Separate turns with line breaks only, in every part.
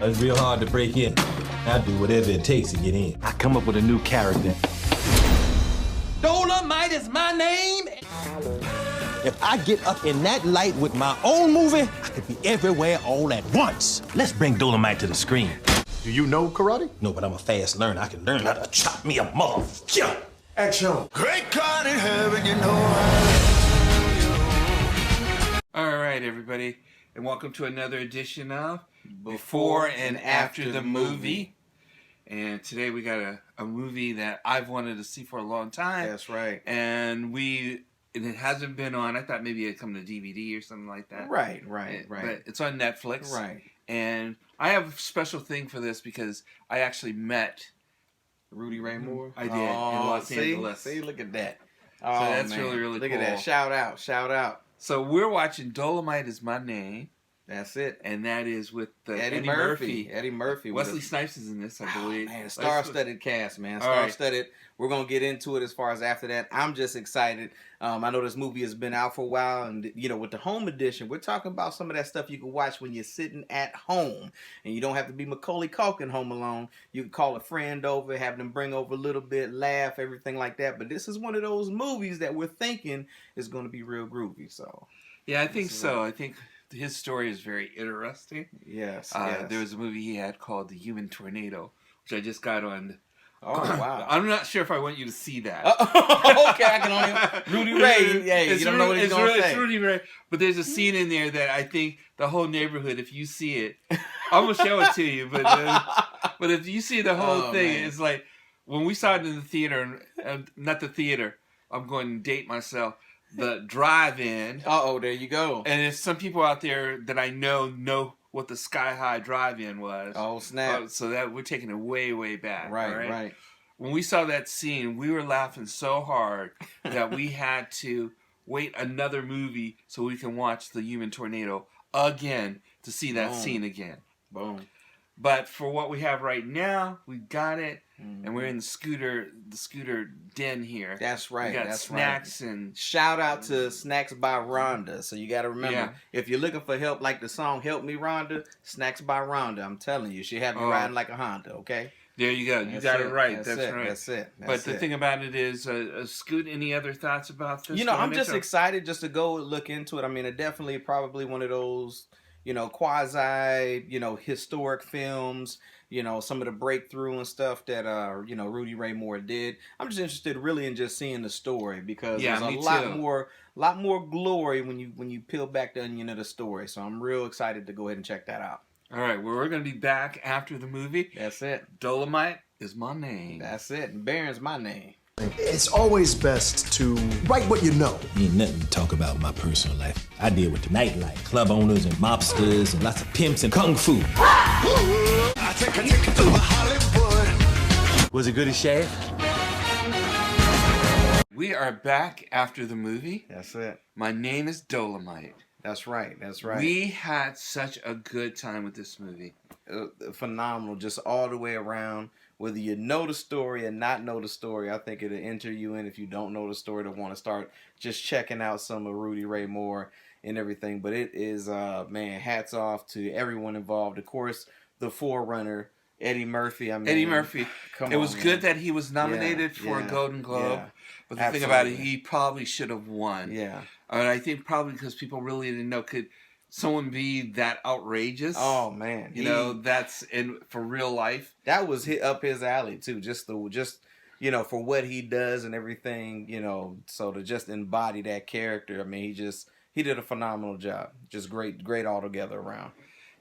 It's real hard to break in. I do whatever it takes to get in. I come up with a new character. Dolemite is my name. If I get up in that light with my own movie, I could be everywhere all at once. Let's bring Dolemite to the screen.
Do you know karate?
No, but I'm a fast learner. I can learn how to chop me a mother. Yeah.
Action.
Great God in heaven, you know I...
All right, everybody, and welcome to another edition of Before and After the Movie. And today we got a movie that I've wanted to see for a long time.
That's right.
And it hasn't been on. I thought maybe it'd come to DVD or something like that.
Right.
But it's on Netflix.
Right.
And I have a special thing for this because I actually met
Rudy Ray Moore?
I did in Los Angeles.
See, look at that.
Oh, so that's man. Really
look
cool.
Look at that. Shout out.
So we're watching Dolemite Is My Name.
That's it.
And that is with Eddie
Murphy. Eddie Murphy.
Wesley Snipes is in this, I believe.
Man, star-studded cast, man. Star-studded. Right. We're going to get into it as far as after that. I'm just excited. I know this movie has been out for a while. And, you know, with the home edition, we're talking about some of that stuff you can watch when you're sitting at home. And you don't have to be Macaulay Culkin home alone. You can call a friend over, have them bring over a little bit, laugh, everything like that. But this is one of those movies that we're thinking is going to be real groovy. So,
yeah, I think so. I think his story is very interesting.
Yes.
There was a movie he had called The Human Tornado, which I just got on.
Oh, wow.
I'm not sure if I want you to see that.
Okay, I can only... Rudy Ray, yeah, you don't know what he's going to say.
It's Rudy Ray. But there's a scene in there that I think the whole neighborhood, if you see it, I'm going to show it to you, but if you see the whole thing, man. It's like, when we saw it in the theater, not the theater, I'm going to date myself, the drive-in.
There you go.
And there's some people out there that I know what the Sky High drive-in was.
Oh, snap.
So that we're taking it way, way back.
Right.
When we saw that scene, we were laughing so hard that we had to wait another movie so we can watch The Human Tornado again to see that scene again.
Boom.
But for what we have right now, we got it, and we're in the scooter den here.
That's right.
We got snacks and
shout out to Snacks by Rhonda. So you got to remember, if you're looking for help, like the song "Help Me, Rhonda," Snacks by Rhonda. I'm telling you, she had me riding like a Honda. Okay.
There you go. You got it right. That's right.
That's it.
But the thing about it is, Scoot, any other thoughts about this?
You know, I'm just excited just to go look into it. I mean, it definitely probably one of those, quasi, historic films, some of the breakthrough and stuff that, Rudy Ray Moore did. I'm just interested really in just seeing the story because there's a lot more glory when you peel back the onion of the story. So I'm real excited to go ahead and check that out.
All right, well, we're going to be back after the movie.
That's it.
Dolemite Is My Name.
That's it. And Baron's my name.
It's always best to write what you know.
Ain't nothing to talk about my personal life. I deal with the nightlife, club owners and mobsters and lots of pimps and kung fu.
I take a ticket to Hollywood.
Was it good as Shaft?
We are back after the movie.
That's it.
My name is Dolemite.
That's right.
We had such a good time with this movie.
Phenomenal, just all the way around. Whether you know the story or not know the story, I think it'll enter you in if you don't know the story to want to start just checking out some of Rudy Ray Moore and everything. But it is, hats off to everyone involved. Of course, the forerunner, Eddie Murphy.
Eddie Murphy. It was good that he was nominated for a Golden Globe. But the thing about it, he probably should have won.
Yeah.
And I think probably because people really didn't know, could someone be that outrageous?
Oh man,
that's for real life.
That was up his alley too. Just for what he does and everything. So to just embody that character, I mean, he did a phenomenal job. Just great all together around.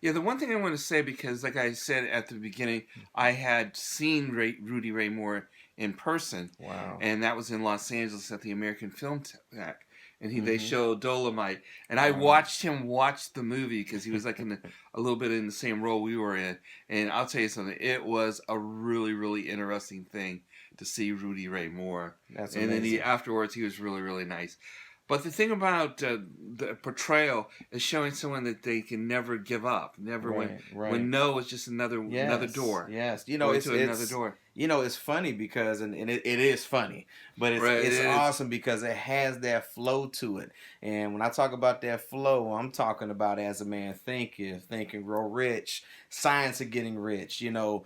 Yeah, the one thing I want to say, because like I said at the beginning, I had seen Rudy Ray Moore in person.
Wow.
And that was in Los Angeles at the American Film Tech. And they showed Dolemite. And I watched him watch the movie because he was like a little bit in the same role we were in. And I'll tell you something, it was a really, really interesting thing to see Rudy Ray Moore.
That's amazing.
And then afterwards, he was really, really nice. But the thing about the portrayal is showing someone that they can never give up. Never when no is just another door.
Yes,
another door.
It's funny because and it is funny, but it's awesome because it has that flow to it. And when I talk about that flow, I'm talking about As a Man Thinketh, Think and Grow Rich, Science of Getting Rich. The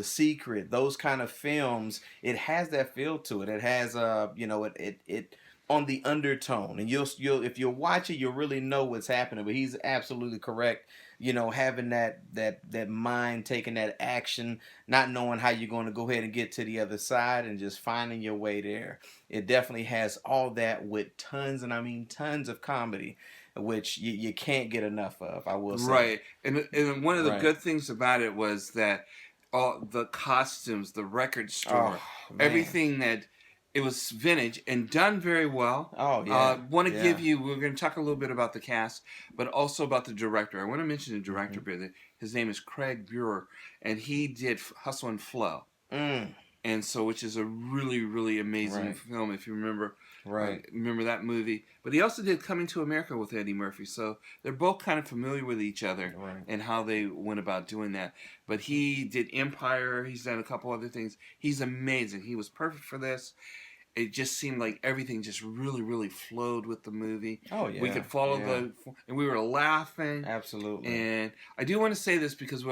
Secret. Those kind of films. It has that feel to it. It has it on the undertone, and you'll if you watch it, you'll really know what's happening. But he's absolutely correct. Having that mind, taking that action, not knowing how you're going to go ahead and get to the other side, and just finding your way there. It definitely has all that with tons, and I mean tons of comedy, which you can't get enough of. I will say.
Right, and one of the good things about it was that all the costumes, the record store, everything that. It was vintage and done very well.
Oh, yeah.
Want to give you, we're going to talk a little bit about the cast, but also about the director. I want to mention the director, his name is Craig Buer, and he did Hustle and Flow. And so, which is a really, really amazing film, if you remember. Remember that movie. But he also did Coming to America with Eddie Murphy. So they're both kind of familiar with each other and how they went about doing that. But he did Empire. He's done a couple other things. He's amazing. He was perfect for this. It just seemed like everything just really, really flowed with the movie. Oh, yeah. We could follow and we were laughing.
Absolutely.
And I do want to say this because,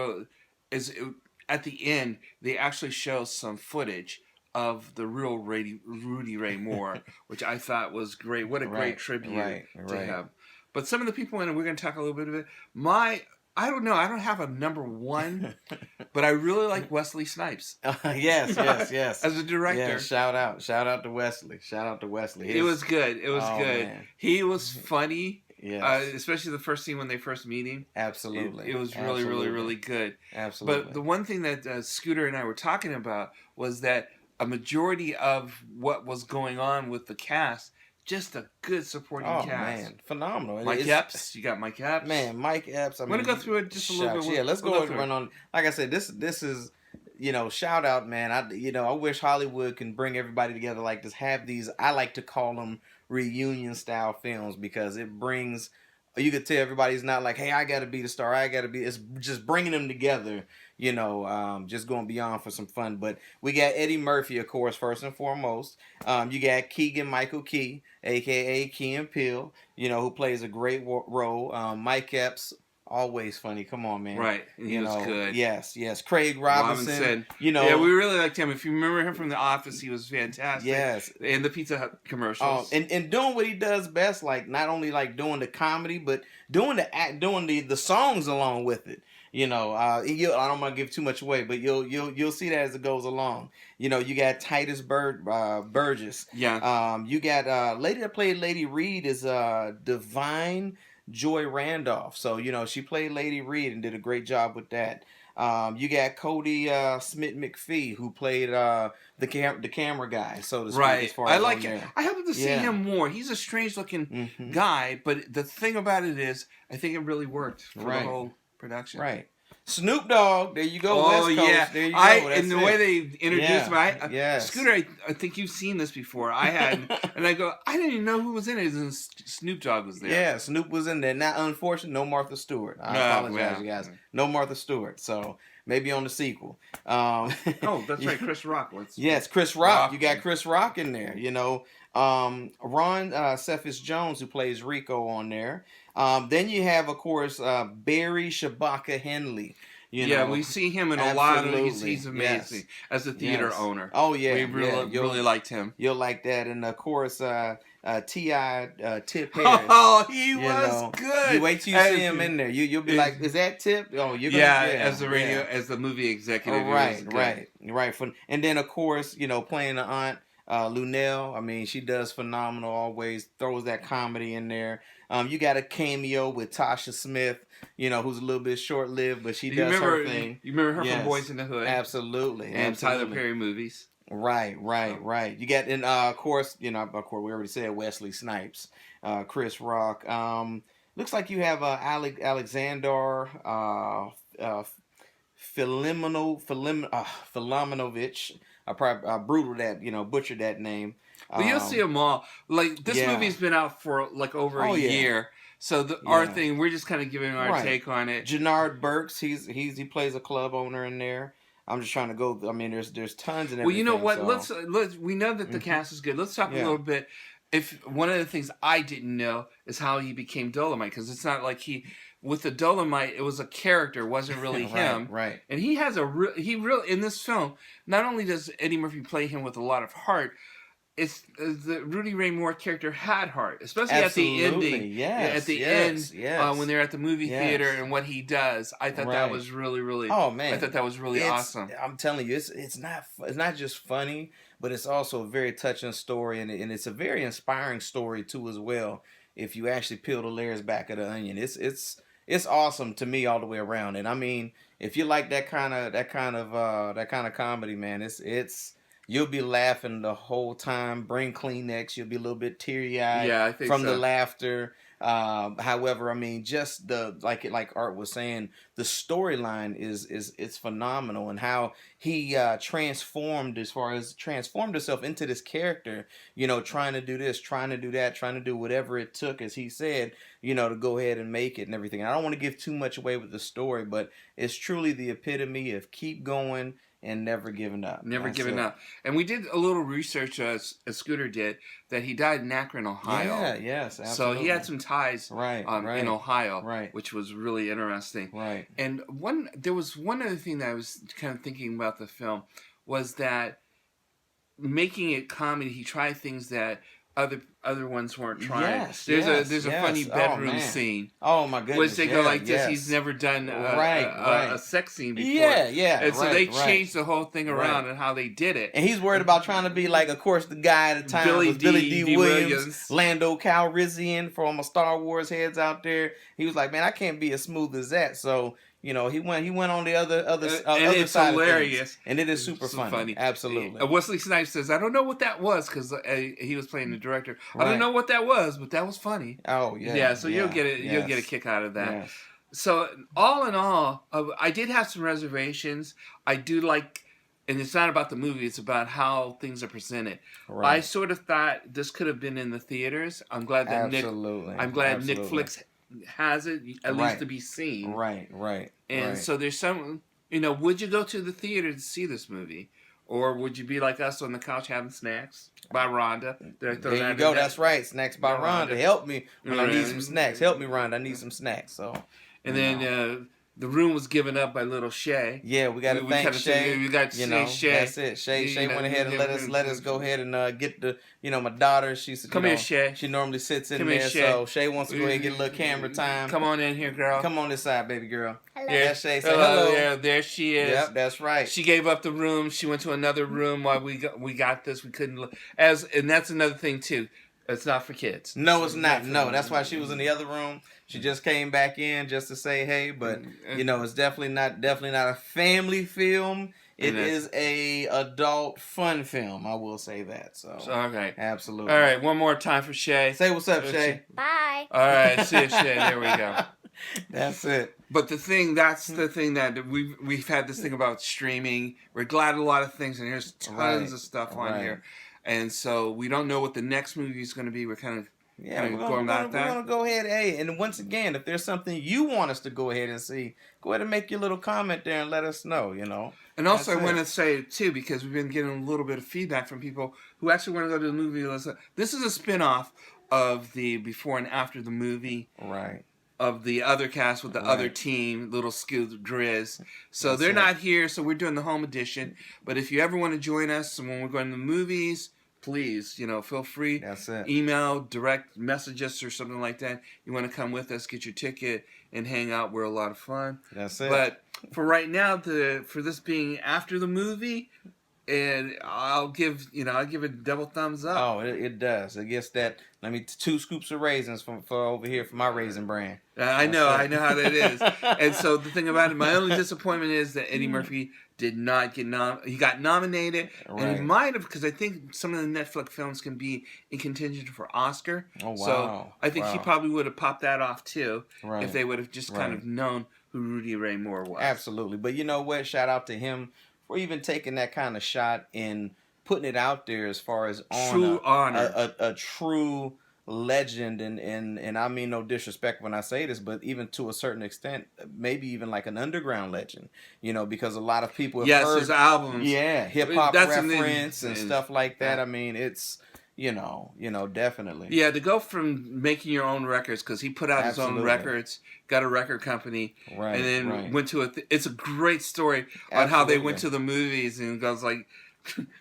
at the end, they actually show some footage of the real Rudy Ray Moore, which I thought was great. What a great tribute to him. But some of the people in it, we're going to talk a little bit of it. I don't know. I don't have a number one, but I really like Wesley Snipes.
Yes.
As a director.
Yeah, shout out to Wesley.
It was good. It was good. Man. He was funny. Yes. Especially the first scene when they first meet him.
Absolutely.
It was really, really, really good.
Absolutely.
But the one thing that Scooter and I were talking about was that a majority of what was going on with the cast, just a good supporting cast. Oh, man.
Phenomenal.
Mike Epps. You got Mike Epps.
Man, Mike Epps.
I'm going to go through it just a little bit.
Yeah, let's go over and on. Like I said, this is, shout out, man. I wish Hollywood can bring everybody together like this. Have these, I like to call them reunion style films because it brings, you could tell everybody's not like, hey, I got to be the star. It's just bringing them together. Just going beyond for some fun. But we got Eddie Murphy, of course, first and foremost. You got Keegan-Michael Key, a.k.a. Key and Peele, who plays a great role. Mike Epps, always funny. Come on, man.
Right. He was good.
Yes. Craig Robinson.
Yeah, we really liked him. If you remember him from The Office, he was fantastic.
Yes.
And the Pizza Hut commercials.
And doing what he does best, like not only like doing the comedy, but doing the songs along with it. I don't want to give too much away, but you'll see that as it goes along. You got Titus Burgess.
Yeah.
You got lady that played Lady Reed is Divine Joy Randolph. So she played Lady Reed and did a great job with that. You got Cody Smith McPhee, who played the camera guy, so to speak.
Right.
As far as
I like it. I hope to see him more. He's a strange looking guy, but the thing about it is, I think it really worked for the whole production.
Right. Snoop Dogg, there you go. West Coast.
Yeah.
There you go.
And the way they introduced him, Scooter, I think you've seen this before. I hadn't, and I go, I didn't even know who was in it. And Snoop Dogg was there.
Yeah, Snoop was in there. Now, unfortunately, no Martha Stewart. I apologize, you guys. No Martha Stewart. So maybe on the sequel.
That's right, Chris Rock.
Yes, Chris Rock. You got Chris Rock in there. Ron Cephas Jones, who plays Rico, on there. Then you have, of course, Barry Shabaka Henley.
We see him in a lot of he's amazing as a theater owner.
Oh, yeah.
We really liked him.
You'll like that. And, of course, T.I. Tip Harris.
Oh, he was good.
You wait till you see him in there. You'll be like, is that Tip? Oh, you're gonna,
as the as the movie executive.
Oh, right. And then, of course, playing the aunt, Lunel. I mean, she does phenomenal. Always throws that comedy in there. You got a cameo with Tasha Smith, who's a little bit short-lived, but she does her thing.
You remember her from Boys in the Hood?
Absolutely.
And Tyler Perry movies.
Right. You got, and of course, we already said Wesley Snipes, Chris Rock. Looks like you have Alexander Filimonovich. I probably butchered that name.
But you'll see them all. Like, this movie's been out for, like, over a year. So our thing, we're just kind of giving our take on it.
Jannard Burks, he plays a club owner in there. I'm just trying to go. I mean, there's tons and everything.
Well, you know what?
So.
Let's. We know that the cast is good. Let's talk a little bit. If one of the things I didn't know is how he became Dolemite, because it's not like with the Dolemite, it was a character, it wasn't really him.
Right.
And he has in this film. Not only does Eddie Murphy play him with a lot of heart, it's the Rudy Ray Moore character had heart, especially at the ending.
Yes,
at the end, when they're at the movie theater and what he does. I thought that was really, really.
Oh man,
I thought that was really awesome.
I'm telling you, it's not just funny, but it's also a very touching story, and it's a very inspiring story too as well. If you actually peel the layers back of the onion, it's awesome to me all the way around. And I mean, if you like that kind of comedy, man, it's. You'll be laughing the whole time. Bring Kleenex. You'll be a little bit teary-eyed from the laughter. However, I mean, just like Art was saying, the storyline is phenomenal, and how he transformed himself into this character. You know, trying to do this, trying to do that, trying to do whatever it took, as he said, you know, to go ahead and make it and everything. And I don't want to give too much away with the story, but it's truly the epitome of keep going and never giving up.
Never giving up. And we did a little research, as Scooter did, that he died in Akron, Ohio.
Yeah, yes, absolutely.
So he had some ties in Ohio, which was really interesting.
Right.
And there was one other thing that I was kind of thinking about the film, was that making it comedy, he tried things that other ones weren't trying. There's a funny bedroom scene.
Oh my goodness!
Which they go like this. He's never done a sex scene before. And so they changed the whole thing around and how they did it.
And he's worried about trying to be like, of course, the guy at the time was Billy D. Williams, Lando Calrissian from Star Wars heads out there. He was like, man, I can't be as smooth as that. So. You know, he went on the other
it's
side
hilarious.
Of things. And it is super funny. Absolutely.
Wesley Snipes says, I don't know what that was, because he was playing the director. I don't know what that was, but that was funny.
Oh, yeah.
Yeah, so you'll get it. You'll get a kick out of that. Yes. So, all in all, I did have some reservations. I do like, and it's not about the movie, it's about how things are presented. Right. I sort of thought this could have been in the theaters. I'm glad that Nick Flicks has it at least to be seen.
Right.
And so there's some, would you go to the theater to see this movie? Or would you be like us on the couch having snacks by Rhonda?
There you go. That's right. Snacks by Rhonda. Help me when I need some snacks. Help me, Rhonda. I need some snacks. So.
And then the room was given up by little Shay.
Yeah, we got to thank Shay.
We got to say Shay.
That's it. Shay went ahead and let us go ahead and get the, my daughter. She's
come here, Shay.
She normally sits in there, so Shay wants to go ahead and get a little camera time.
Come on in here, girl.
Come on this side, baby girl.
Hello.
Yeah, Shay, say hello.
Yeah, there she is.
Yep, that's right.
She gave up the room. She went to another room while we got this. We couldn't and that's another thing too. It's not for kids.
No, it's not. No, that's why she was in the other room. She just came back in just to say hey, but it's definitely not a family film. It is a adult fun film. I will say that. So
okay,
absolutely.
All right, one more time for Shay.
Say what's up, Shay.
Bye.
All right, see you, Shay. There we go.
That's it.
But that's the thing that we've had this thing about streaming. We're glad a lot of things, and there's tons of stuff on here. And so we don't know what the next movie is going to be. We're kind of going about that. We're going
to go ahead, and once again, if there's something you want us to go ahead and see, go ahead and make your little comment there and let us know,
And also I want to say, too, because we've been getting a little bit of feedback from people who actually want to go to the movie. This is a spin-off of the before and after the movie.
Right.
Of the other cast with the other team, Little Skilled Grizz. So they're not here, so we're doing the home edition. But if you ever want to join us when we're going to the movies, please, feel free.
That's it.
Email, direct message us or something like that. You want to come with us, get your ticket, and hang out. We're a lot of fun.
That's it.
But for right now, for this being after the movie, and I'll give a double thumbs up.
Oh, it does. It gets that. 2 scoops of raisins for over here for my raisin brand.
I know how that is. And so the thing about it, my only disappointment is that Eddie Murphy did not get he got nominated, and he might have, because I think some of the Netflix films can be in contention for Oscar.
Oh wow!
So I think he probably would have popped that off too if they would have just kind of known who Rudy Ray Moore was.
Absolutely, but you know what? Shout out to him for even taking that kind of shot in putting it out there as far as on
True honor.
a true legend, and I mean no disrespect when I say this, but even to a certain extent, maybe even like an underground legend, you know, because a lot of people have heard
his albums,
hip hop
That's
reference and stuff like that. I mean, it's you know, definitely.
Yeah, to go from making your own records, because he put out his own records, got a record company, and then went to it's a great story on how they went to the movies, and goes like,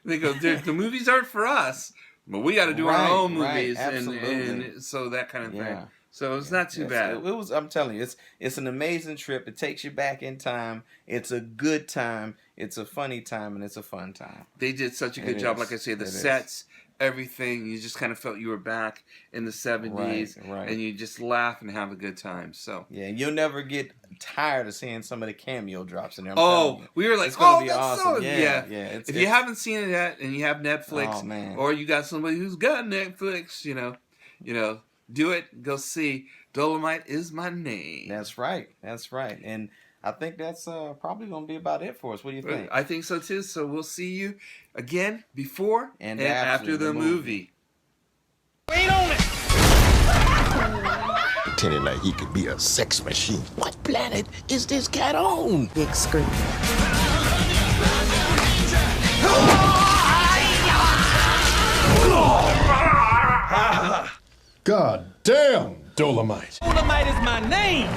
they go, the movies aren't for us, but we got to do our own movies, and so that kind of thing. So it's not too bad.
It was. I'm telling you, it's an amazing trip. It takes you back in time. It's a good time. It's a funny time, and it's a fun time.
They did such a good job. Like I say, the sets, everything. You just kind of felt you were back in the 70s, and you just laugh and have a good time. So
yeah, you'll never get tired of seeing some of the cameo drops in there.
We were like,
it's gonna be awesome.
So, yeah. If you haven't seen it yet, and you have Netflix, or you got somebody who's got Netflix, you know, do it. Go see Dolemite Is My Name.
That's right. And I think that's probably going to be about it for us. What do you think?
I think so too. So we'll see you again before and after the movie.
Wait on it! Pretending like he could be a sex machine. What planet is this cat on?
Big screen.
God damn, Dolemite.
Dolemite is my name!